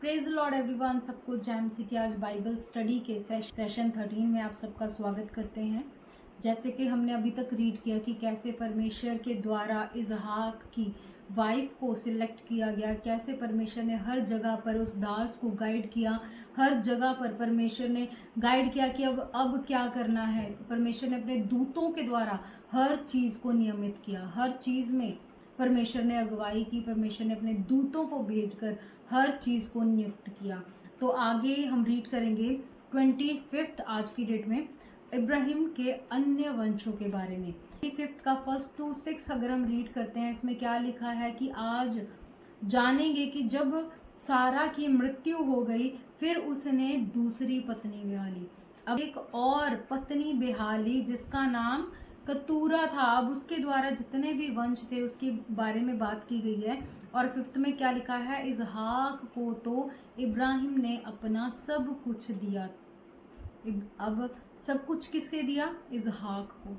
Praise Lord everyone, सबको जैमसी की आज बाइबल स्टडी के सेशन 13 में आप सबका स्वागत करते हैं। जैसे कि हमने अभी तक रीड किया कि कैसे परमेश्वर के द्वारा इजहाक की वाइफ को सिलेक्ट किया गया, कैसे परमेश्वर ने हर जगह पर उस दास को गाइड किया, हर जगह पर परमेश्वर ने गाइड किया कि अब क्या करना है। परमेश्वर ने अपने दूतों के द्वारा हर चीज़ को नियमित किया, हर चीज़ में परमेश्वर ने अगुवाई की, परमेश्वर ने अपने दूतों को भेजकर हर चीज़ को नियुक्त किया। तो आगे हम रीड करेंगे 25 आज की डेट में इब्राहिम के अन्य वंशों के बारे में। 25 का 1 to 6 अगर हम रीड करते हैं, इसमें क्या लिखा है कि आज जानेंगे कि जब सारा की मृत्यु हो गई फिर उसने दूसरी पत्नी ब्याह ली। अब एक और पत्नी ब्याह ली जिसका नाम कतूरा था। अब उसके द्वारा जितने भी वंश थे उसके बारे में बात की गई है। और 5 में क्या लिखा है, इजहाक को तो इब्राहिम ने अपना सब कुछ दिया। अब सब कुछ किससे दिया? इजहाक को।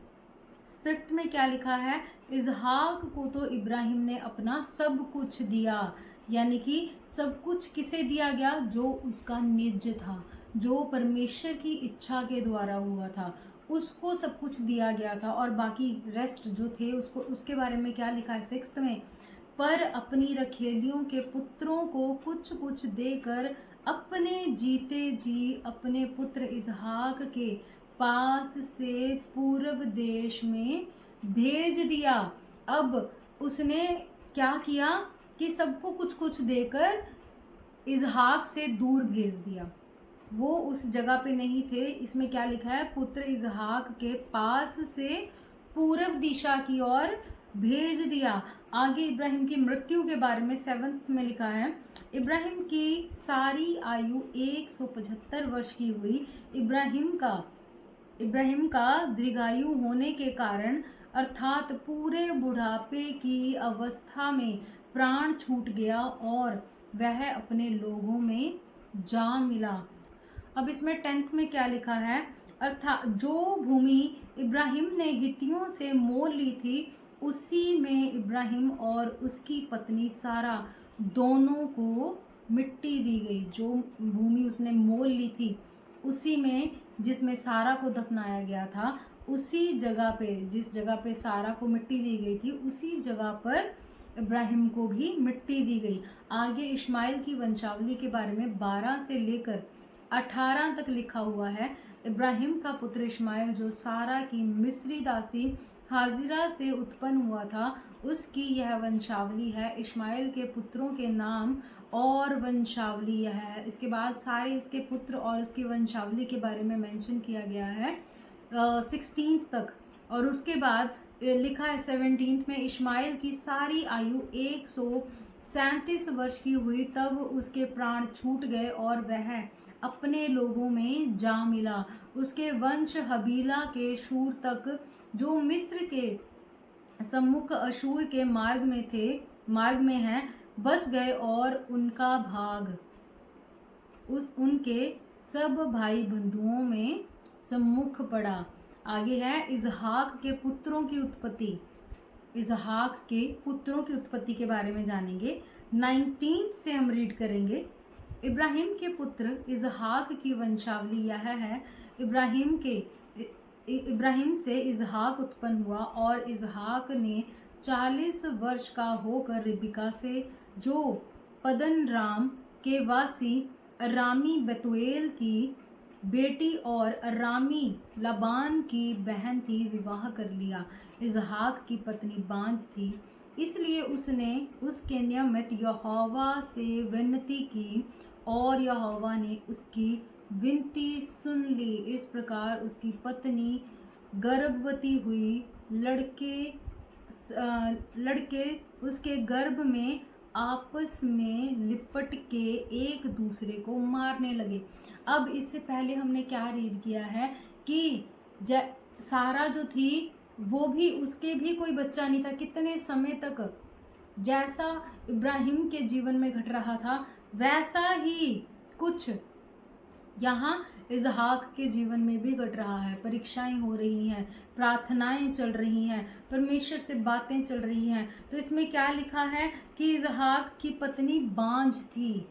5 में क्या लिखा है, इजहाक को तो इब्राहिम ने अपना सब कुछ दिया। यानी कि सब कुछ किसे दिया गया? जो उसका निज था, जो परमेश्वर की इच्छा के द्वारा हुआ था, उसको सब कुछ दिया गया था। और बाकी रेस्ट जो थे उसको, उसके बारे में क्या लिखा है 6 में, पर अपनी रखेलियों के पुत्रों को कुछ कुछ देकर अपने जीते जी अपने पुत्र इजहाक के पास से पूर्व देश में भेज दिया। अब उसने क्या किया कि सबको कुछ कुछ देकर इजहाक से दूर भेज दिया। वो उस जगह पे नहीं थे। इसमें क्या लिखा है, पुत्र इजहाक के पास से पूर्व दिशा की ओर भेज दिया। आगे इब्राहिम की मृत्यु के बारे में 7 में लिखा है, इब्राहिम की सारी आयु 175 वर्ष की हुई। इब्राहिम का दीर्घायु होने के कारण अर्थात पूरे बुढ़ापे की अवस्था में प्राण छूट गया और वह अपने लोगों में जा मिला। अब इसमें 10 में क्या लिखा है, अर्थात जो भूमि इब्राहिम ने हित्तियों से मोल ली थी उसी में इब्राहिम और उसकी पत्नी सारा दोनों को मिट्टी दी गई। जो भूमि उसने मोल ली थी उसी में, जिसमें सारा को दफनाया गया था, उसी जगह पे, जिस जगह पे सारा को मिट्टी दी गई थी उसी जगह पर इब्राहिम को भी मिट्टी दी गई। आगे इस्माइल की वंशावली के बारे में 12 से लेकर 18 तक लिखा हुआ है। इब्राहिम का पुत्र इस्माइल जो सारा की मिस्री दासी हाजिरा से उत्पन्न हुआ था, उसकी यह वंशावली है। इस्माइल के पुत्रों के नाम और वंशावली यह है। इसके बाद सारे इसके पुत्र और उसकी वंशावली के बारे में मेंशन किया गया है 16 तक। और उसके बाद लिखा है 17 में, इस्माइल की सारी आयु 137 वर्ष की हुई, तब उसके प्राण छूट गए और वह अपने लोगों में जा मिला। उसके वंश हबीला के शूर तक जो मिस्र के सम्मुख अशूर के मार्ग में हैं, बस गए और उनका भाग उनके सब भाई बंधुओं में सम्मुख पड़ा। आगे है इजहाक के पुत्रों की उत्पत्ति। इजहाक के पुत्रों की उत्पत्ति के बारे में जानेंगे। 19 से हम रीड करेंगे। इब्राहिम के पुत्र इजहाक की वंशावली यह है, इब्राहिम से इजहाक उत्पन्न हुआ और इजहाक ने 40 वर्ष का होकर रिबिका से, जो पदन राम के वासी अरामी बेतुएल की बेटी और अरामी लबान की बहन थी, विवाह कर लिया। इजहाक की पत्नी बांझ थी, इसलिए उसने उसके नियमित यहोवा से विनती की और यहोवा ने उसकी विनती सुन ली। इस प्रकार उसकी पत्नी गर्भवती हुई। लड़के उसके गर्भ में आपस में लिपट के एक दूसरे को मारने लगे। अब इससे पहले हमने क्या रीड किया है कि सारा जो थी वो भी, उसके भी कोई बच्चा नहीं था कितने समय तक। जैसा इब्राहिम के जीवन में घट रहा था वैसा ही कुछ यहाँ इजहाक के जीवन में भी घट रहा है। परीक्षाएं हो रही हैं, प्रार्थनाएं चल रही हैं, परमेश्वर से बातें चल रही हैं। तो इसमें क्या लिखा है कि इजहाक की पत्नी बांझ थी।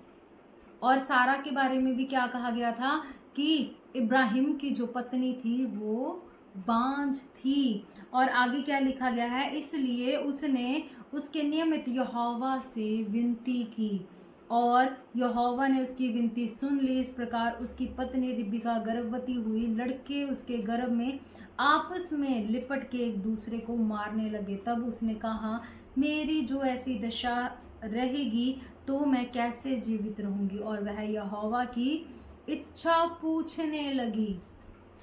और सारा के बारे में भी क्या कहा गया था कि इब्राहिम की जो पत्नी थी वो बांझ थी। और आगे क्या लिखा गया है, इसलिए उसने उसके नियमित यहोवा से विनती की और यहोवा ने उसकी विनती सुन ली। इस प्रकार उसकी पत्नी रिबका गर्भवती हुई, लड़के उसके गर्भ में आपस में लिपट के एक दूसरे को मारने लगे। तब उसने कहा, मेरी जो ऐसी दशा रहेगी तो मैं कैसे जीवित रहूंगी। और वह यहोवा की इच्छा पूछने लगी।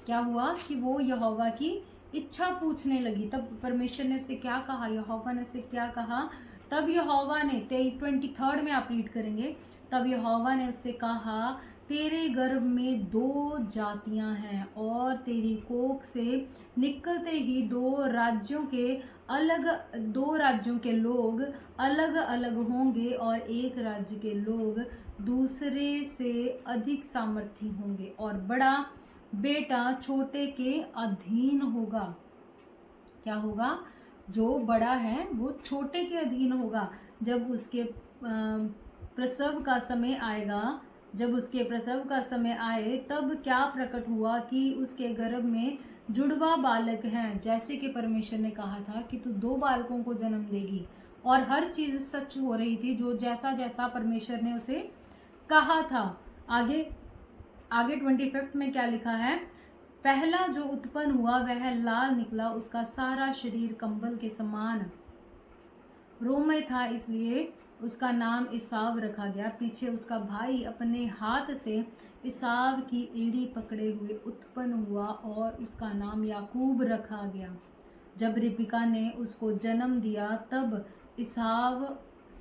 क्या हुआ कि वो यहोवा की इच्छा पूछने लगी। तब परमेश्वर ने उसे क्या कहा, यहोवा ने उसे क्या कहा, तब यहोवा ने 23 में आप रीड करेंगे, तब यहोवा ने उससे कहा, तेरे गर्भ में 2 जातियां हैं और तेरी कोख से निकलते ही 2 राज्यों के लोग अलग अलग होंगे और एक राज्य के लोग दूसरे से अधिक सामर्थी होंगे और बड़ा बेटा छोटे के अधीन होगा। क्या होगा, जो बड़ा है वो छोटे के अधीन होगा। जब उसके प्रसव का समय आएगा, जब उसके प्रसव का समय आए, तब क्या प्रकट हुआ कि उसके गर्भ में जुड़वा बालक हैं, जैसे कि परमेश्वर ने कहा था कि तू 2 बालकों को जन्म देगी। और हर चीज सच हो रही थी, जो जैसा जैसा परमेश्वर ने उसे कहा था। आगे 25 में क्या लिखा है, पहला जो उत्पन्न हुआ वह लाल निकला, उसका सारा शरीर कंबल के समान रोमय था, इसलिए उसका नाम इसाव रखा गया। पीछे उसका भाई अपने हाथ से इसाव की एड़ी पकड़े हुए उत्पन्न हुआ और उसका नाम याकूब रखा गया। जब रिबका ने उसको जन्म दिया तब इसाव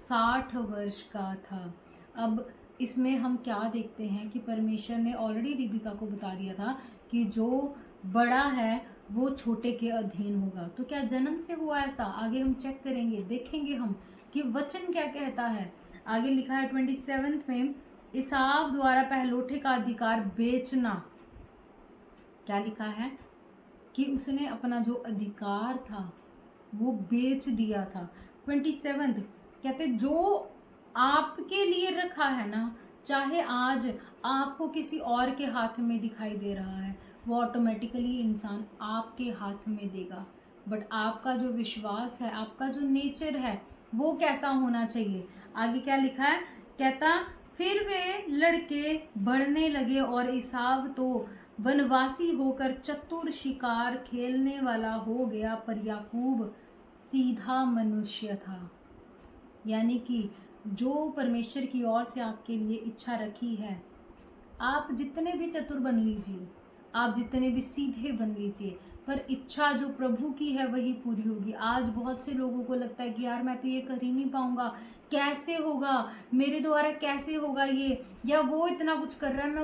60 वर्ष का था। अब इसमें हम क्या देखते हैं कि परमेश्वर ने ऑलरेडी रिबका को बता दिया था कि जो बड़ा है वो छोटे के अधीन होगा। तो क्या जन्म से हुआ ऐसा, आगे हम चेक करेंगे, देखेंगे हम कि वचन क्या कहता है। आगे लिखा है 27 में, इसाव द्वारा पहलोठे का अधिकार बेचना। क्या लिखा है कि उसने अपना जो अधिकार था वो बेच दिया था। 27 कहते, जो आपके लिए रखा है ना, चाहे आज आपको किसी और के हाथ में दिखाई दे रहा है, वो ऑटोमेटिकली इंसान आपके हाथ में देगा। बट आपका जो विश्वास है, आपका जो नेचर है, वो कैसा होना चाहिए। आगे क्या लिखा है, कहता, फिर वे लड़के बढ़ने लगे और इसाव तो वनवासी होकर चतुर शिकार खेलने वाला हो गया, पर याकूब सीधा मनुष्य था। यानी कि जो परमेश्वर की ओर से आपके लिए इच्छा रखी है, आप जितने भी चतुर बन लीजिए, आप जितने भी सीधे बन लीजिए, पर इच्छा जो प्रभु की है वही पूरी होगी। आज बहुत से लोगों को लगता है कि यार मैं तो ये कर ही नहीं पाऊंगा, कैसे होगा, मेरे द्वारा कैसे होगा ये, या वो इतना कुछ कर रहा है, मैं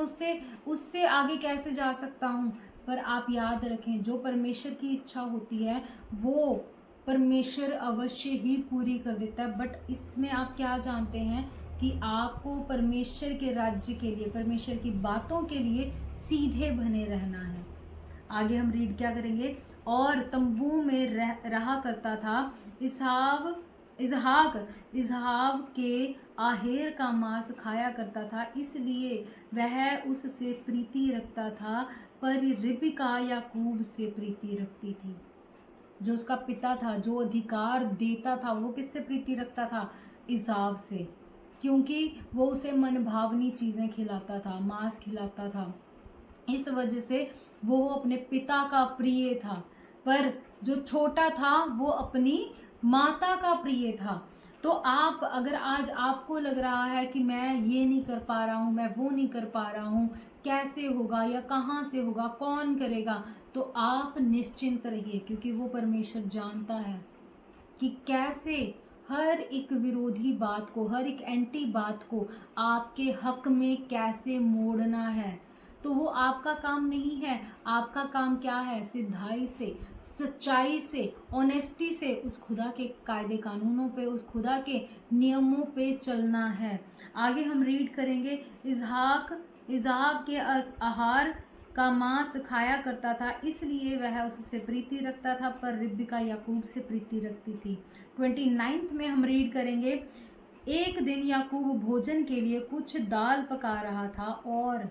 उससे आगे कैसे जा सकता हूँ। पर आप याद रखें, जो परमेश्वर की इच्छा होती है वो परमेश्वर अवश्य ही पूरी कर देता है। बट इसमें आप क्या जानते हैं कि आपको परमेश्वर के राज्य के लिए, परमेश्वर की बातों के लिए सीधे बने रहना है। आगे हम रीड क्या करेंगे, और तंबू में रहा करता था इजहाक के आहेर का मांस खाया करता था, इसलिए वह उससे प्रीति रखता था, पर रिबका याकूब से प्रीति रखती थी। जो उसका पिता था, जो अधिकार देता था, वो किससे प्रीति रखता था, इसाव से, क्योंकि वो उसे मनभावनी चीजें खिलाता था, मांस खिलाता था। इस वजह से वो अपने पिता का प्रिय था, पर जो छोटा था वो अपनी माता का प्रिय था। तो आप अगर आज आपको लग रहा है कि मैं ये नहीं कर पा रहा हूँ, मैं वो नहीं कर पा रहा हूँ, कैसे होगा या कहाँ से होगा, कौन करेगा, तो आप निश्चिंत रहिए, क्योंकि वो परमेश्वर जानता है कि कैसे हर एक विरोधी बात को, हर एक एंटी बात को आपके हक में कैसे मोड़ना है। तो वो आपका काम नहीं है। आपका काम क्या है, सिद्धाई से, सच्चाई से, ऑनेस्टी से उस खुदा के कायदे कानूनों पे, उस खुदा के नियमों पे चलना है। आगे हम रीड करेंगे, इजहाक के आहार का मांस खाया करता था, इसलिए वह उससे प्रीति रखता था, पर रिबका याकूब से प्रीति रखती थी। 29 में हम रीड करेंगे, एक दिन याकूब भोजन के लिए कुछ दाल पका रहा था और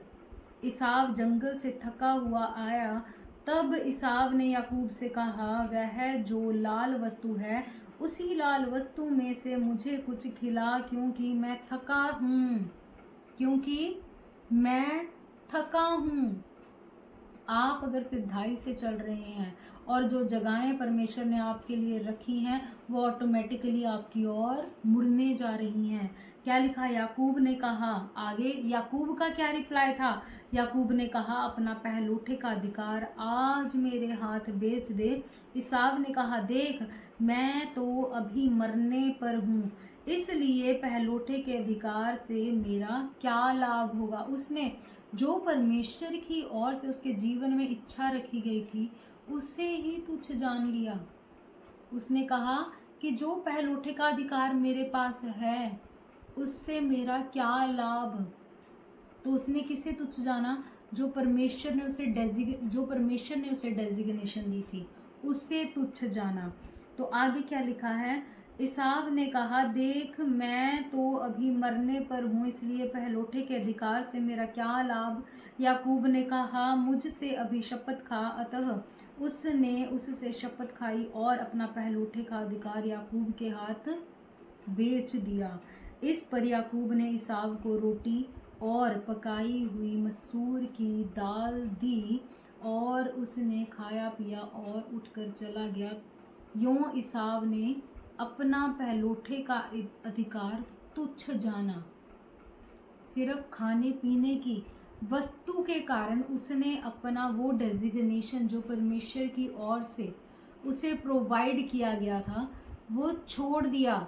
इसाव जंगल से थका हुआ आया। तब इसाव ने याकूब से कहा, वह जो लाल वस्तु है उसी लाल वस्तु में से मुझे कुछ खिला, क्योंकि मैं थका हूँ। आप अगर सिद्धाई से चल रहे हैं और जो जगहें परमेश्वर ने आपके लिए रखी हैं वो ऑटोमेटिकली आपकी ओर मुड़ने जा रही हैं। क्या लिखा? याकूब ने कहा, आगे याकूब का क्या रिप्लाई था? याकूब ने कहा, अपना पहलौठे का अधिकार आज मेरे हाथ बेच दे। इसाव ने कहा, देख मैं तो अभी मरने पर हूँ, इसलिए पहलौठे के अधिकार से मेरा क्या लाभ होगा। उसने जो परमेश्वर की ओर से उसके जीवन में इच्छा रखी गई थी उसे ही तुच्छ जान लिया। उसने कहा कि जो पहलौठे का अधिकार मेरे पास है उससे मेरा क्या लाभ। तो उसने किसे तुच्छ जाना? जो परमेश्वर ने उसे डेजिग्नेशन दी थी उससे तुच्छ जाना। तो आगे क्या लिखा है? इसाव ने कहा, देख मैं तो अभी मरने पर हूँ, इसलिए पहलौठे के अधिकार से मेरा क्या लाभ। याकूब ने कहा, मुझसे अभी शपथ खा। अतः उसने उससे शपथ खाई और अपना पहलौठे का अधिकार याकूब के हाथ बेच दिया। इस पर याकूब ने इसाव को रोटी और पकाई हुई मसूर की दाल दी और उसने खाया पिया और उठकर चला गया। यूं इसाव ने अपना पहलौठे का अधिकार तुच्छ जाना। सिर्फ खाने पीने की वस्तु के कारण उसने अपना वो डेजिग्नेशन जो परमेश्वर की ओर से उसे प्रोवाइड किया गया था वो छोड़ दिया।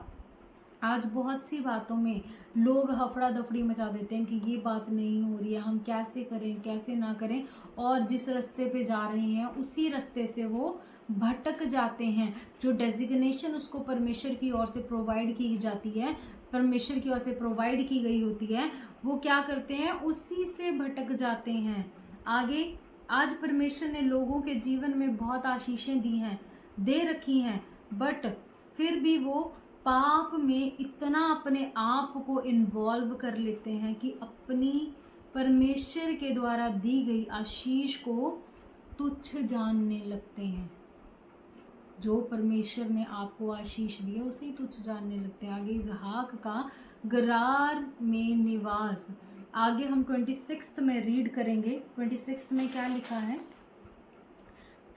आज बहुत सी बातों में लोग हफड़ा दफड़ी मचा देते हैं कि ये बात नहीं हो रही है, हम कैसे करें कैसे ना करें, और जिस रास्ते पे जा रहे हैं उसी रास्ते से वो भटक जाते हैं। जो डेजिग्नेशन उसको परमेश्वर की ओर से प्रोवाइड की जाती है, परमेश्वर की ओर से प्रोवाइड की गई होती है, वो क्या करते हैं? उसी से भटक जाते हैं। आगे आज परमेश्वर ने लोगों के जीवन में बहुत आशीषें दी हैं, दे रखी हैं, बट फिर भी वो पाप में इतना अपने आप को इन्वॉल्व कर लेते हैं कि अपनी परमेश्वर के द्वारा दी गई आशीष को तुच्छ जानने लगते हैं। जो परमेश्वर ने आपको आशीष दी है उसे ही तुच्छ जानने लगते हैं। आगे इसहाक का गरार में निवास, आगे हम 26 में रीड करेंगे। 26 में क्या लिखा है?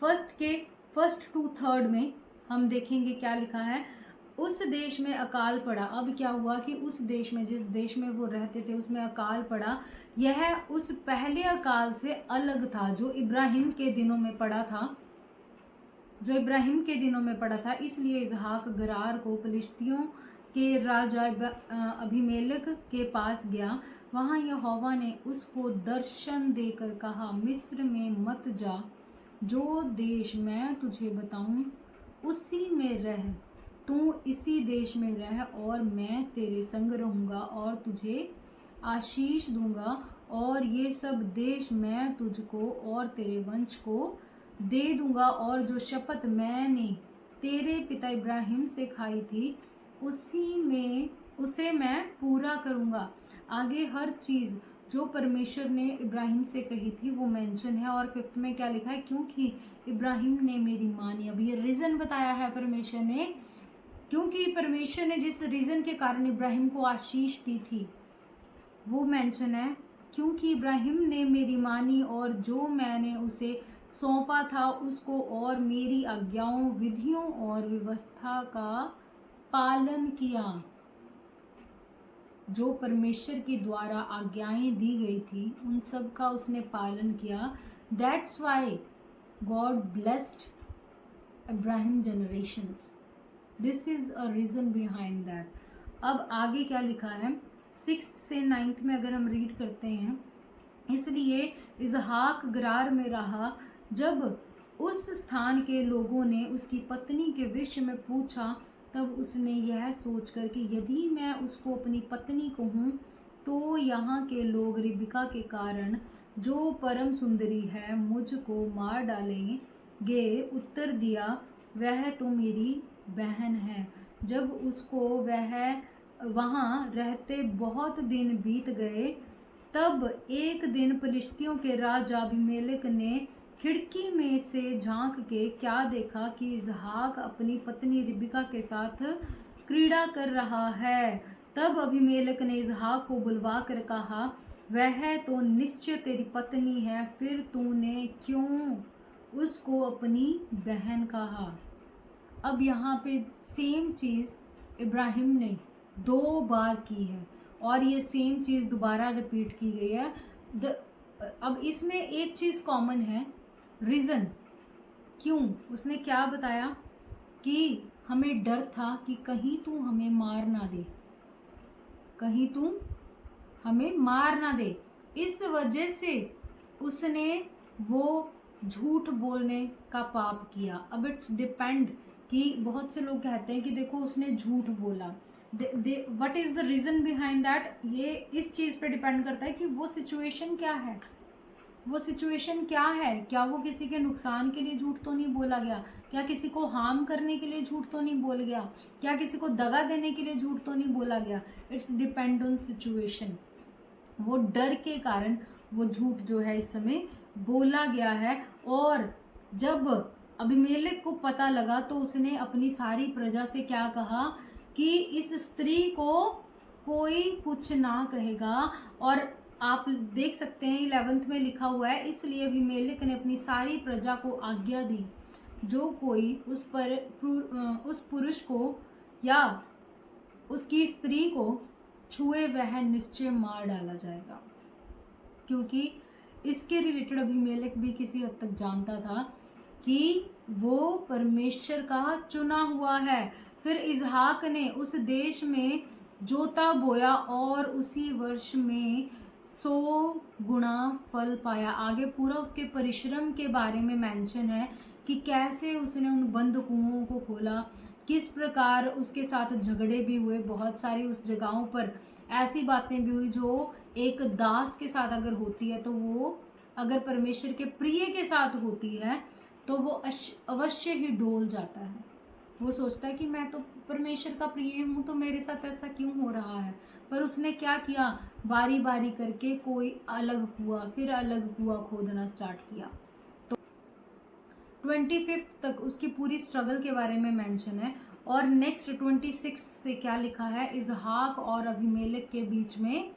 फर्स्ट टू थर्ड में हम देखेंगे क्या लिखा है। उस देश में अकाल पड़ा। अब क्या हुआ कि उस देश में, जिस देश में वो रहते थे, उसमें अकाल पड़ा। यह उस पहले अकाल से अलग था जो इब्राहिम के दिनों में पड़ा था। इसलिए इसहाक गरार को फिलिस्तियों के राजा अबीमेलेक के पास गया। वहां यहोवा ने उसको दर्शन देकर कहा, मिस्र में मत जा, जो देश मैं तुझे बताऊं उसी में रह। तू इसी देश में रह और मैं तेरे संग रहूंगा और तुझे आशीष दूंगा, और ये सब देश मैं तुझको और तेरे वंश को दे दूंगा, और जो शपथ मैंने तेरे पिता इब्राहिम से खाई थी उसे मैं पूरा करूंगा। आगे हर चीज़ जो परमेश्वर ने इब्राहिम से कही थी वो मेंशन है। और 5 में क्या लिखा है? क्योंकि इब्राहिम ने मेरी मानी। अब ये रीज़न बताया है परमेश्वर ने, क्योंकि परमेश्वर ने जिस रीज़न के कारण इब्राहिम को आशीष दी थी वो मेंशन है, क्योंकि इब्राहिम ने मेरी मानी और जो मैंने उसे सौंपा था उसको और मेरी आज्ञाओं, विधियों और व्यवस्था का पालन किया। जो परमेश्वर के द्वारा आज्ञाएं दी गई थी उन सब का उसने पालन किया। That's why God blessed Abraham generations. This is a reason behind that. अब आगे क्या लिखा है 6 से 9 में अगर हम रीड करते हैं, इसलिए इसहाक गरार में रहा। जब उस स्थान के लोगों ने उसकी पत्नी के विषय में पूछा तब उसने यह सोचकर कि यदि मैं उसको अपनी पत्नी कहूँ तो यहाँ के लोग रिबिका के कारण, जो परम सुंदरी है, मुझको मार डालेंगे। उत्तर दिया, वह तो मेरी बहन है। जब उसको वह वहाँ रहते बहुत दिन बीत गए। तब एक दिन फिलिस्तियों के राजा अबीमेलेक ने खिड़की में से झांक के क्या देखा कि इसहाक अपनी पत्नी रिबका के साथ क्रीड़ा कर रहा है। तब अबीमेलेक ने इसहाक को बुलवा कर कहा, वह तो निश्चय तेरी पत्नी है, फिर तूने क्यों उसको अपनी बहन कहा। अब यहाँ पे सेम चीज़ इब्राहिम ने 2 बार की है और ये सेम चीज़ दोबारा रिपीट की गई है। अब इसमें एक चीज़ कॉमन है, रीज़न क्यों। उसने क्या बताया कि हमें डर था कि कहीं तू हमें मार ना दे, कहीं तू हमें मार ना दे, इस वजह से उसने वो झूठ बोलने का पाप किया। अब इट्स डिपेंड कि बहुत से लोग कहते हैं कि देखो उसने झूठ बोला, what is the reason behind that. ये इस चीज़ पे डिपेंड करता है कि वो सिचुएशन क्या है, वो सिचुएशन क्या है। क्या वो किसी के नुकसान के लिए झूठ तो नहीं बोला गया, क्या किसी को हार्म करने के लिए झूठ तो नहीं बोल गया, क्या किसी को दगा देने के लिए झूठ तो नहीं बोला गया। It's depend on situation. वो डर के कारण वो झूठ जो है इस समय बोला गया है। और जब अबीमेलेक को पता लगा तो उसने अपनी सारी प्रजा से क्या कहा कि इस स्त्री को कोई कुछ ना कहेगा। और आप देख सकते हैं 11th में लिखा हुआ है, इसलिए अबीमेलेक ने अपनी सारी प्रजा को आज्ञा दी, जो कोई उस पुरुष को या उसकी स्त्री को छुए वह निश्चय मार डाला जाएगा। क्योंकि इसके रिलेटेड अबीमेलेक भी किसी हद तक जानता था कि वो परमेश्वर का चुना हुआ है। फिर इसहाक ने उस देश में जोता बोया और उसी वर्ष में 100 गुना फल पाया। आगे पूरा उसके परिश्रम के बारे में मेंशन है कि कैसे उसने उन बंद कुओं को खोला, किस प्रकार उसके साथ झगड़े भी हुए, बहुत सारी उस जगहों पर ऐसी बातें भी हुई जो एक दास के साथ अगर होती है तो वो अगर परमेश्वर के प्रिय के साथ होती है तो वो अवश्य ही डोल जाता है। वो सोचता है कि मैं तो परमेश्वर का प्रिय हूँ, तो मेरे साथ ऐसा क्यों हो रहा है। पर उसने क्या किया, बारी बारी करके कोई अलग कुआं फिर अलग कुआं खोदना स्टार्ट किया। तो 25 तक उसकी पूरी स्ट्रगल के बारे में मेंशन है। और नेक्स्ट 26 से क्या लिखा है, इसहाक और अबीमेलेक के बीच में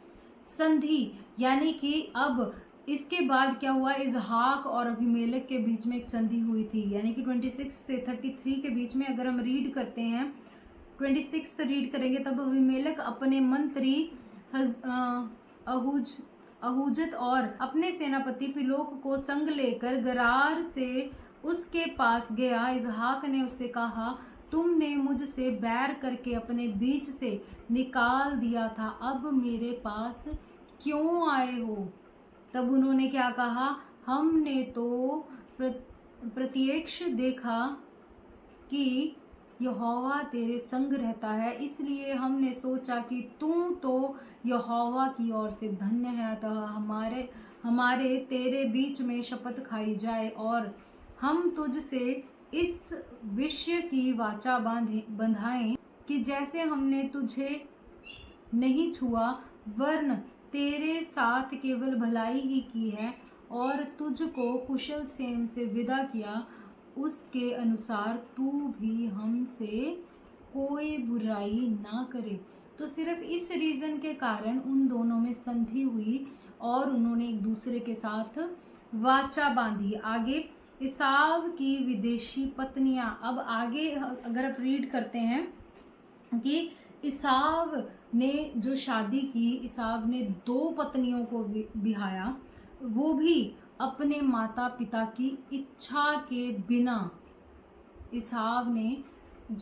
संधि, यानी कि अब इसके बाद क्या हुआ, इसहाक और अबीमेलेक के बीच में एक संधि हुई थी। यानी कि 26 से 33 के बीच में अगर हम रीड करते हैं, 26 रीड करेंगे, तब अबीमेलेक अपने मंत्री अहूजत और अपने सेनापति पिलोक को संग लेकर गरार से उसके पास गया। इसहाक ने उससे कहा, तुमने मुझसे बैर करके अपने बीच से निकाल दिया था, अब मेरे पास क्यों आए हो। तब उन्होंने क्या कहा, हमने तो प्रत्यक्ष देखा कि यहोवा तेरे संग रहता है, इसलिए हमने सोचा कि तू तो यहोवा की ओर से धन्य है। अतः हमारे तेरे बीच में शपथ खाई जाए और हम तुझसे इस विषय की वाचा बंधाएं कि जैसे हमने तुझे नहीं छुआ वरन तेरे साथ केवल भलाई ही की है और तुझको कुशल क्षेम से विदा किया, उसके अनुसार तू भी हमसे कोई बुराई ना करे। तो सिर्फ इस रीज़न के कारण उन दोनों में संधि हुई और उन्होंने एक दूसरे के साथ वाचा बांधी। आगे इसाव की विदेशी पत्नियां। अब आगे अगर आप रीड करते हैं कि इसाव ने जो शादी की, इसाव ने 2 पत्नियों को बिहाया, वो भी अपने माता पिता की इच्छा के बिना। इसाव ने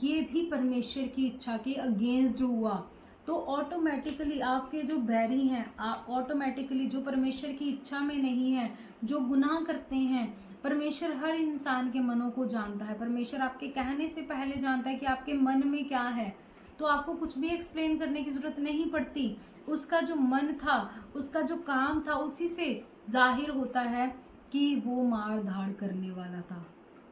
ये भी परमेश्वर की इच्छा के अगेंस्ट हुआ। तो ऑटोमेटिकली आपके जो बैरी हैं, ऑटोमेटिकली जो परमेश्वर की इच्छा में नहीं है, जो गुनाह करते हैं, परमेश्वर हर इंसान के मनों को जानता है। परमेश्वर आपके कहने से पहले जानता है कि आपके मन में क्या है। तो आपको कुछ भी एक्सप्लेन करने की ज़रूरत नहीं पड़ती। उसका जो मन था, उसका जो काम था, उसी से जाहिर होता है कि वो मार धाड़ करने वाला था।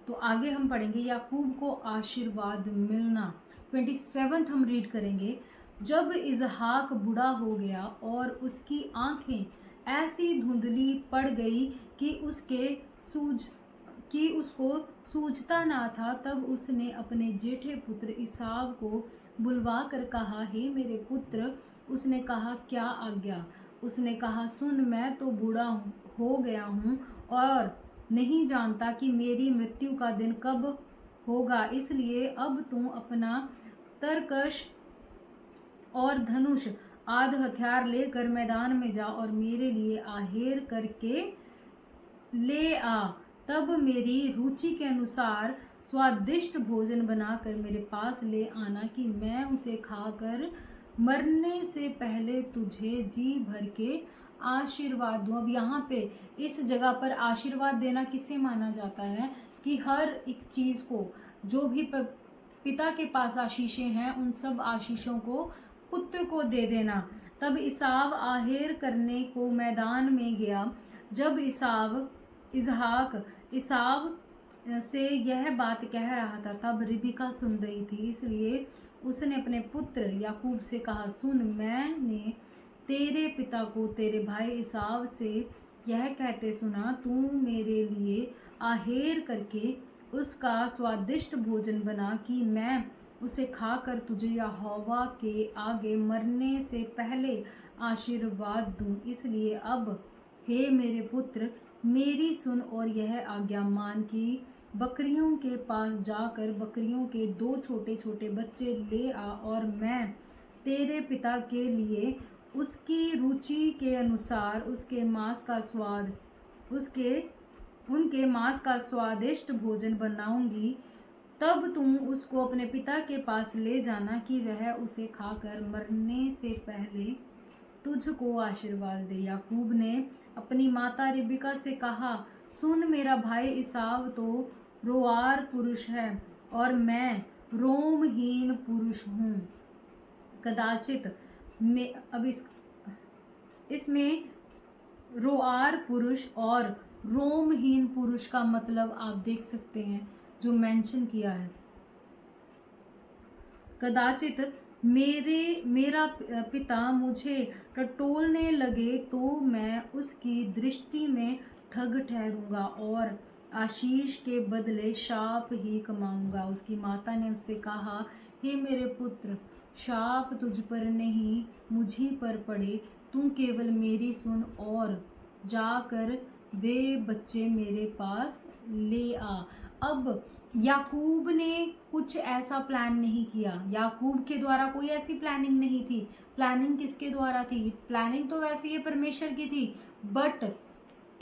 तो आगे हम पढ़ेंगे याकूब को आशीर्वाद मिलना। 27 हम रीड करेंगे। जब इजहाक बूढ़ा हो गया और उसकी आंखें ऐसी धुंधली पड़ गई कि उसको सूझता ना था, तब उसने अपने जेठे पुत्र ईसाव को बुलवा कर कहा, हे मेरे पुत्र। उसने कहा, क्या आज्ञा? उसने कहा, सुन, मैं तो बूढ़ा हो गया हूँ और नहीं जानता कि मेरी मृत्यु का दिन कब होगा, इसलिए अब तू अपना तरकश और धनुष आदि हथियार लेकर मैदान में जा और मेरे लिए आहेर करके ले आ। तब मेरी रुचि के अनुसार स्वादिष्ट भोजन बनाकर मेरे पास ले आना कि मैं उसे खाकर मरने से पहले तुझे जी भर के आशीर्वाद दूं। अब यहाँ पे इस जगह पर आशीर्वाद देना किसे माना जाता है कि हर एक चीज को, जो भी पिता के पास आशीषें हैं, उन सब आशीषों को पुत्र को दे देना। तब ईसाव आहेर करने को मैदान में गया। जब इजहाक ईसाव से यह बात कह रहा था, तब रिबका सुन रही थी, इसलिए उसने अपने पुत्र याकूब से कहा, सुन, मैंने तेरे पिता को तेरे भाई ईसाव से यह कहते सुना, तू मेरे लिए आहेर करके उसका स्वादिष्ट भोजन बना कि मैं उसे खाकर तुझे यहोवा के आगे मरने से पहले आशीर्वाद दूं। इसलिए अब हे मेरे पुत्र, मेरी सुन और यह आज्ञा मान कि बकरियों के पास जाकर बकरियों के 2 छोटे छोटे बच्चे ले आ और मैं तेरे पिता के लिए उसकी रुचि के अनुसार उनके मांस का स्वादिष्ट भोजन बनाऊंगी। तब तुम उसको अपने पिता के पास ले जाना कि वह उसे खाकर मरने से पहले तुझको आशीर्वाद दे। याकूब ने अपनी माता रिबका से कहा, सुन, मेरा भाई ईसाव तो रोआर पुरुष है और मैं रोमहीन पुरुष हूँ। कदाचित इसमें रोआर पुरुष और रोमहीन पुरुष का मतलब आप देख सकते हैं जो मेंशन किया है। कदाचित मेरा पिता मुझे टटोलने लगे तो मैं उसकी दृष्टि में ठग ठहरूंगा और आशीष के बदले शाप ही कमाऊंगा। उसकी माता ने उससे कहा, हे मेरे पुत्र, शाप तुझ पर नहीं मुझी पर पड़े, तू केवल मेरी सुन और जाकर वे बच्चे मेरे पास ले आ। अब याकूब ने कुछ ऐसा प्लान नहीं किया, याकूब के द्वारा कोई ऐसी प्लानिंग नहीं थी। प्लानिंग किसके द्वारा थी? प्लानिंग तो वैसे ही परमेश्वर की थी, बट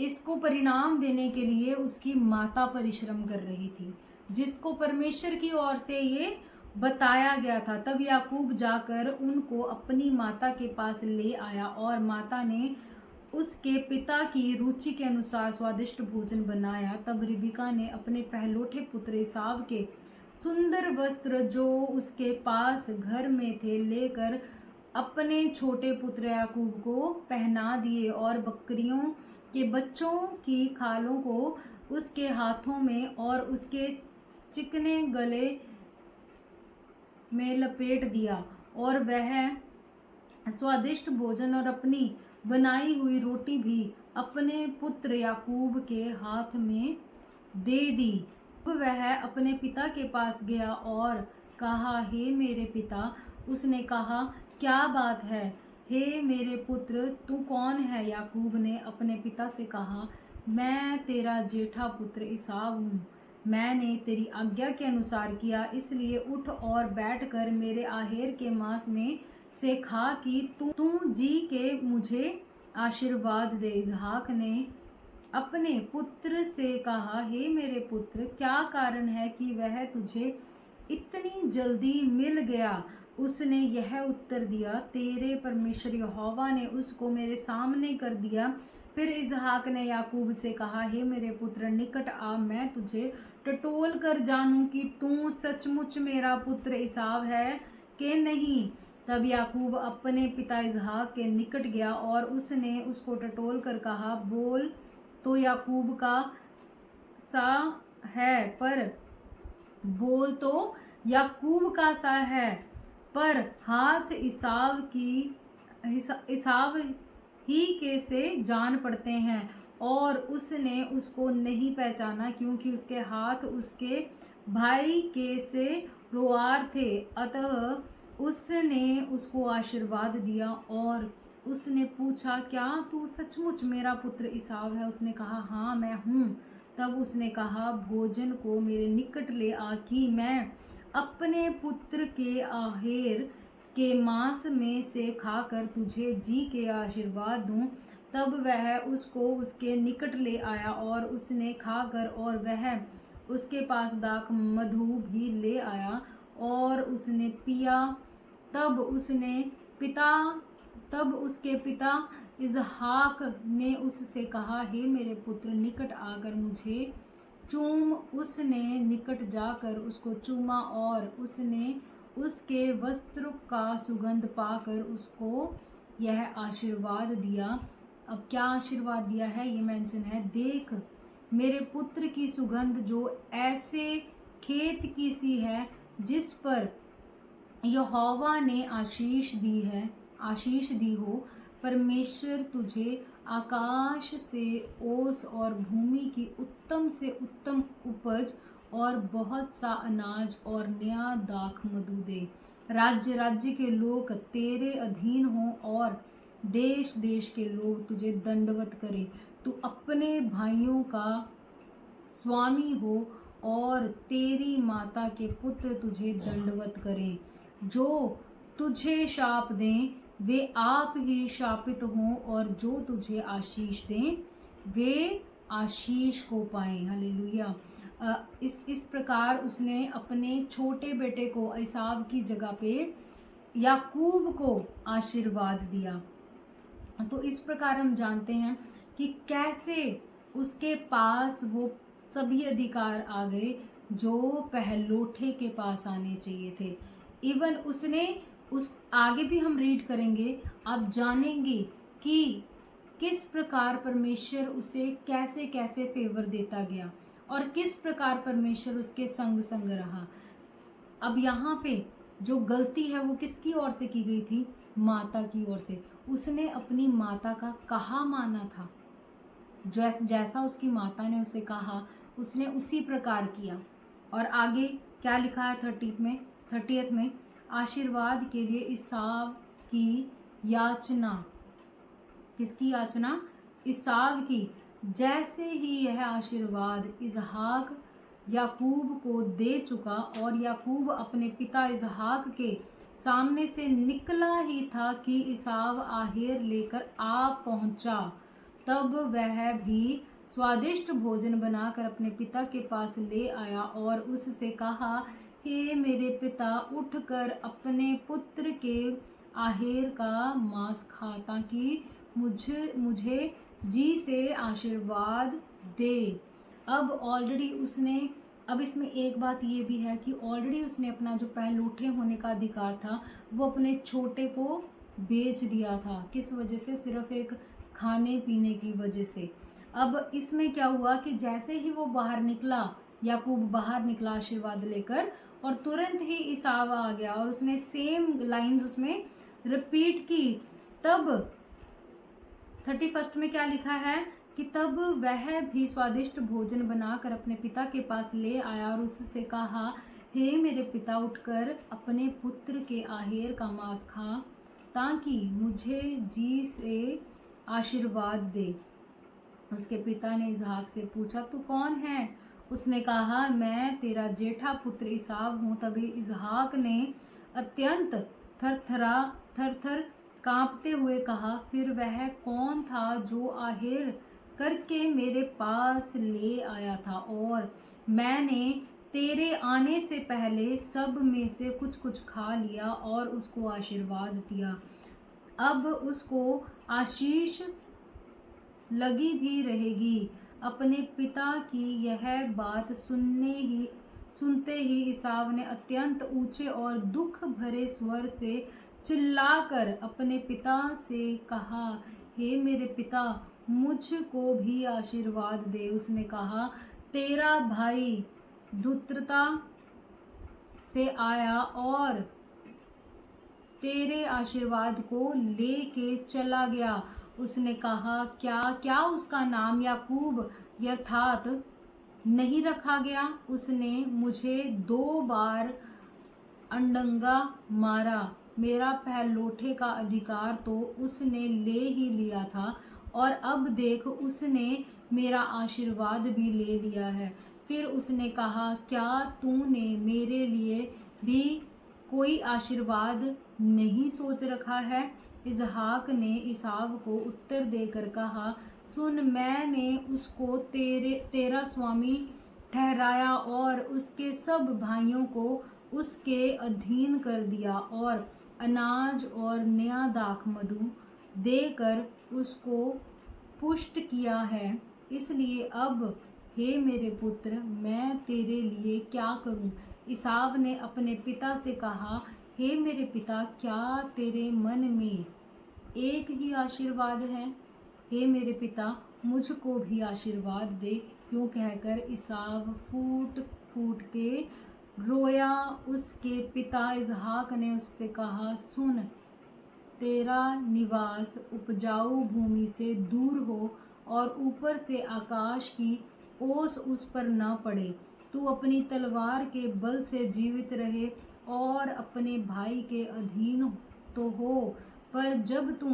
इसको परिणाम देने के लिए उसकी माता परिश्रम कर रही थी, जिसको परमेश्वर की ओर से ये बताया गया था। तब याकूब जाकर उनको अपनी माता के पास ले आया और माता ने उसके पिता की रुचि के अनुसार स्वादिष्ट भोजन बनाया। तब रिबका ने अपने पहलोठे पुत्र ईसाव के सुंदर वस्त्र जो उसके पास घर में थे लेकर अपने छोटे पुत्र याकूब को पहना दिए और बकरियों के बच्चों की खालों को उसके हाथों में और उसके चिकने गले में लपेट दिया और वह स्वादिष्ट भोजन और अपनी बनाई हुई रोटी भी अपने पुत्र याकूब के हाथ में दे दी। अब वह अपने पिता के पास गया और कहा, हे मेरे पिता। उसने कहा, क्या बात है हे मेरे पुत्र, तू कौन है? याकूब ने अपने पिता से कहा, मैं तेरा जेठा पुत्र ईसाव हूँ। मैंने तेरी आज्ञा के अनुसार किया, इसलिए उठ और बैठकर मेरे आहेर के मांस में से खा कि तू जी के मुझे आशीर्वाद दे। इसहाक ने अपने पुत्र से कहा, हे मेरे पुत्र, क्या कारण है कि वह तुझे इतनी जल्दी मिल गया? उसने यह उत्तर दिया, तेरे परमेश्वर यहोवा ने उसको मेरे सामने कर दिया। फिर इसहाक ने याकूब से कहा, हे मेरे पुत्र, निकट आ, मैं तुझे टटोल कर जानूं कि तू सचमुच मेरा पुत्र ईसाव है कि नहीं। तब याकूब अपने पिता इसहाक के निकट गया और उसने उसको टटोल कर कहा, बोल तो याकूब का सा है पर हाथ इसाव ही के से जान पड़ते हैं, और उसने उसको नहीं पहचाना क्योंकि उसके हाथ उसके भाई के से रोआर थे। अतः उसने उसको आशीर्वाद दिया, और उसने पूछा, क्या तू सचमुच मेरा पुत्र इसाव है? उसने कहा, हाँ मैं हूँ। तब उसने कहा, भोजन को मेरे निकट ले आ कि मैं अपने पुत्र के आहेर के मांस में से खाकर तुझे जी के आशीर्वाद दूं। तब वह उसको उसके निकट ले आया, और उसने खाकर, और वह उसके पास दाख मधु भी ले आया और उसने पिया। तब उसने पिता तब उसके पिता इजहाक ने उससे कहा, हे मेरे पुत्र, निकट आकर मुझे चूम। उसने निकट जाकर उसको चूमा, और उसने उसके वस्त्र का सुगंध पाकर उसको यह आशीर्वाद दिया। अब क्या आशीर्वाद दिया है ये मेंशन है, देख मेरे पुत्र की सुगंध जो ऐसे खेत की सी है जिस पर यहोवा ने आशीष दी हो। परमेश्वर तुझे आकाश से ओस और भूमि की उत्तम से उत्तम उपज और बहुत सा अनाज और नया दाख मधु दे। राज्य राज्य के लोग तेरे अधीन हों, और देश देश के लोग तुझे दंडवत करें। तू अपने भाइयों का स्वामी हो, और तेरी माता के पुत्र तुझे दंडवत करें। जो तुझे शाप दें वे आप ही शापित हों, और जो तुझे आशीष दें वे आशीष को पाएं। हालेलुया। इस प्रकार उसने अपने छोटे बेटे को ईसाव की जगह पे याकूब को आशीर्वाद दिया। तो इस प्रकार हम जानते हैं कि कैसे उसके पास वो सभी अधिकार आ गए जो पहलोठे के पास आने चाहिए थे। इवन उसने उस आगे भी हम रीड करेंगे, आप जानेंगे कि किस प्रकार परमेश्वर उसे कैसे कैसे फेवर देता गया और किस प्रकार परमेश्वर उसके संग संग रहा। अब यहाँ पे जो गलती है वो किसकी ओर से की गई थी? माता की ओर से। उसने अपनी माता का कहा माना था, जैसा उसकी माता ने उसे कहा उसने उसी प्रकार किया। और आगे क्या लिखा है 30th में, आशीर्वाद के लिए ईसाव की याचना। किसकी याचना? ईसाव की। जैसे ही यह आशीर्वाद इजहाक याकूब को दे चुका और याकूब अपने पिता इजहाक के सामने से निकला ही था कि ईसाव आहेर लेकर आ पहुंचा, तब वह भी स्वादिष्ट भोजन बनाकर अपने पिता के पास ले आया और उससे कहा, हे मेरे पिता, उठकर अपने पुत्र के आहेर का मांस खा, ताकि मुझे जी से आशीर्वाद दे। अब इसमें एक बात ये भी है कि ऑलरेडी उसने अपना जो पहलौठे होने का अधिकार था वो अपने छोटे को बेच दिया था। किस वजह से? सिर्फ एक खाने पीने की वजह से। अब इसमें क्या हुआ कि जैसे ही वो बाहर निकला, याकूब बाहर निकला आशीर्वाद लेकर, और तुरंत ही ईसाव आ गया और उसने सेम लाइंस उसमें रिपीट की। तब 31 में क्या लिखा है कि तब वह भी स्वादिष्ट भोजन बनाकर अपने पिता के पास ले आया और उससे कहा, हे मेरे पिता, उठकर अपने पुत्र के आहेर का मांस खा, ताकि मुझे जी से आशीर्वाद दे। उसके पिता ने इसहाक से पूछा, तू कौन है? उसने कहा, मैं तेरा जेठा पुत्र ईसाव हूँ। तभी इसहाक ने अत्यंत थर कांपते हुए कहा, फिर वह कौन था जो आहेर करके मेरे पास ले आया था, और मैंने तेरे आने से पहले सब में से कुछ कुछ खा लिया और उसको आशीर्वाद दिया। अब उसको आशीष लगी भी रहेगी। अपने पिता की यह बात सुनते ही ईसाव ने अत्यंत ऊंचे और दुख भरे स्वर से चिल्लाकर अपने पिता से कहा, हे मेरे पिता, मुझको भी आशीर्वाद दे। उसने कहा, तेरा भाई धूर्तता से आया और तेरे आशीर्वाद को लेके चला गया। उसने कहा, क्या क्या उसका नाम याकूब यथार्थ नहीं रखा गया? उसने मुझे 2 बार अंडंगा मारा। मेरा पहलोठे का अधिकार तो उसने ले ही लिया था, और अब देख उसने मेरा आशीर्वाद भी ले लिया है। फिर उसने कहा, क्या तूने मेरे लिए भी कोई आशीर्वाद नहीं सोच रखा है? इसहाक ने ईसाव को उत्तर देकर कहा, सुन, मैंने उसको तेरा स्वामी ठहराया और उसके सब भाइयों को उसके अधीन कर दिया, और अनाज और नया दाख मधु देकर उसको पुष्ट किया है। इसलिए अब हे मेरे पुत्र, मैं तेरे लिए क्या करूं? ईसाव ने अपने पिता से कहा, हे मेरे पिता, क्या तेरे मन में एक ही आशीर्वाद है? हे मेरे पिता, मुझको भी आशीर्वाद दे। यूं कहकर ईसाव फूट फूट के रोया। उसके पिता इसहाक ने उससे कहा, सुन, तेरा निवास उपजाऊ भूमि से दूर हो और ऊपर से आकाश की ओस उस पर न पड़े। तू अपनी तलवार के बल से जीवित रहे और अपने भाई के अधीन तो हो, पर जब तू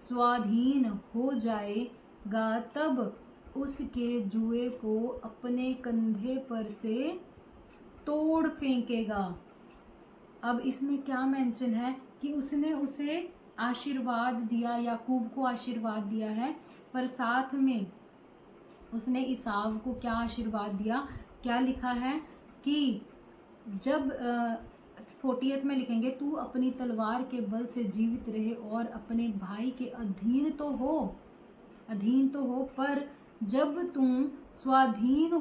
स्वाधीन हो जाएगा तब उसके जुए को अपने कंधे पर से तोड़ फेंकेगा। अब इसमें क्या मेंशन है कि उसने उसे आशीर्वाद दिया, याकूब को आशीर्वाद दिया है, पर साथ में उसने ईसाव को क्या आशीर्वाद दिया? क्या लिखा है कि जब 40th में लिखेंगे, तू अपनी तलवार के बल से जीवित रहे और अपने भाई के अधीन तो हो, पर जब तू स्वाधीन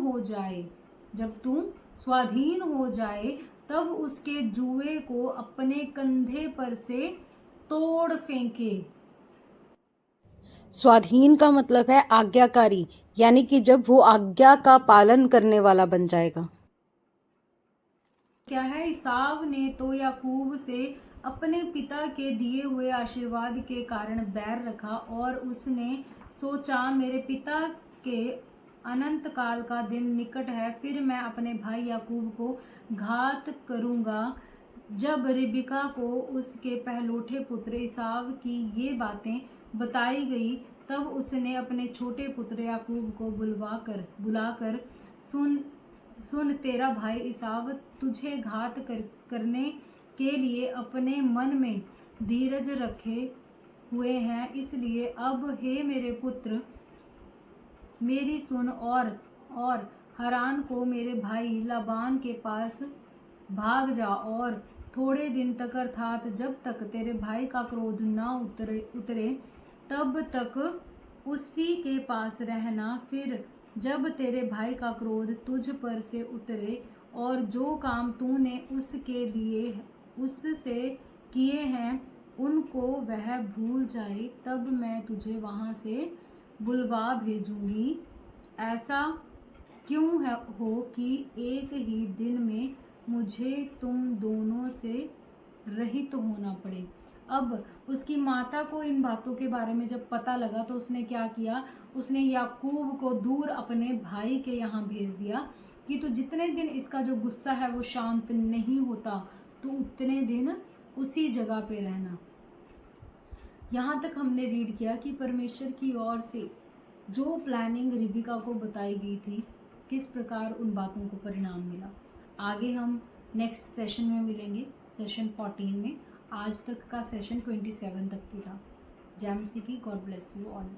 हो जाए तब उसके जुए को अपने कंधे पर से तोड़ फेंके। स्वाधीन का मतलब है आज्ञाकारी, यानी कि जब वो आज्ञा का पालन करने वाला बन जाएगा। क्या है, ईसाव ने तो याकूब से अपने पिता के दिए हुए आशीर्वाद के कारण बैर रखा, और उसने सोचा, मेरे पिता के अनंत काल का दिन निकट है, फिर मैं अपने भाई याकूब को घात करूंगा। जब रिबिका को उसके पहलोठे पुत्र ईसाव की ये बातें बताई गई, तब उसने अपने छोटे पुत्र याकूब को बुलाकर सुन, तेरा भाई ईसाव तुझे घात करने के लिए अपने मन में धीरज रखे हुए हैं। इसलिए अब हे मेरे पुत्र, मेरी सुन और हरान को मेरे भाई लाबान के पास भाग जा, और थोड़े दिन तक अर्थात जब तक तेरे भाई का क्रोध न उतरे तब तक उसी के पास रहना। फिर जब तेरे भाई का क्रोध तुझ पर से उतरे और जो काम तूने उससे किए हैं उनको वह भूल जाए, तब मैं तुझे वहाँ से बुलवा भेजूंगी। ऐसा क्यों हो कि एक ही दिन में मुझे तुम दोनों से रहित होना पड़े। अब उसकी माता को इन बातों के बारे में जब पता लगा तो उसने क्या किया, उसने याकूब को दूर अपने भाई के यहाँ भेज दिया कि तो जितने दिन इसका जो गुस्सा है वो शांत नहीं होता तो उतने दिन उसी जगह पे रहना। यहाँ तक हमने रीड किया कि परमेश्वर की ओर से जो प्लानिंग रिबिका को बताई गई थी, किस प्रकार उन बातों को परिणाम मिला। आगे हम नेक्स्ट सेशन में मिलेंगे, सेशन 14 में। आज तक का सेशन 27 तक की था। जय मसीह की। God bless you all.